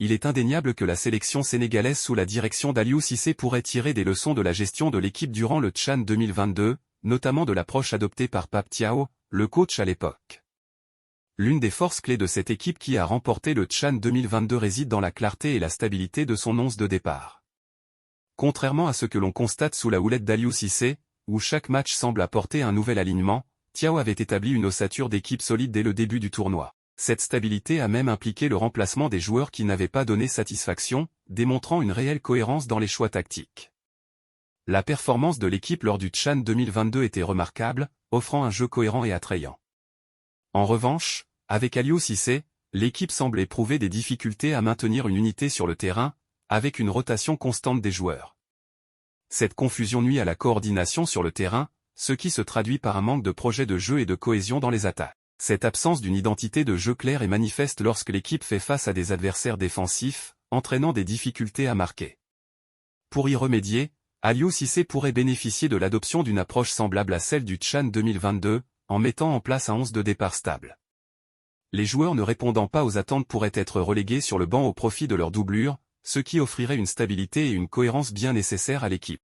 il est indéniable que la sélection sénégalaise sous la direction d'Aliou Cissé pourrait tirer des leçons de la gestion de l'équipe durant le CHAN 2022, notamment de l'approche adoptée par Pape Thiaw, le coach à l'époque. L'une des forces clés de cette équipe qui a remporté le CHAN 2022 réside dans la clarté et la stabilité de son 11 de départ. Contrairement à ce que l'on constate sous la houlette d'Aliou Cissé, où chaque match semble apporter un nouvel alignement, Thiaw avait établi une ossature d'équipe solide dès le début du tournoi. Cette stabilité a même impliqué le remplacement des joueurs qui n'avaient pas donné satisfaction, démontrant une réelle cohérence dans les choix tactiques. La performance de l'équipe lors du CHAN 2022 était remarquable, offrant un jeu cohérent et attrayant. En revanche, avec Aliou Cissé, l'équipe semble éprouver des difficultés à maintenir une unité sur le terrain, avec une rotation constante des joueurs. Cette confusion nuit à la coordination sur le terrain, ce qui se traduit par un manque de projet de jeu et de cohésion dans les attaques. Cette absence d'une identité de jeu claire est manifeste lorsque l'équipe fait face à des adversaires défensifs, entraînant des difficultés à marquer. Pour y remédier, Aliou Cissé pourrait bénéficier de l'adoption d'une approche semblable à celle du CHAN 2022, en mettant en place un 11 de départ stable. Les joueurs ne répondant pas aux attentes pourraient être relégués sur le banc au profit de leur doublure, ce qui offrirait une stabilité et une cohérence bien nécessaires à l'équipe.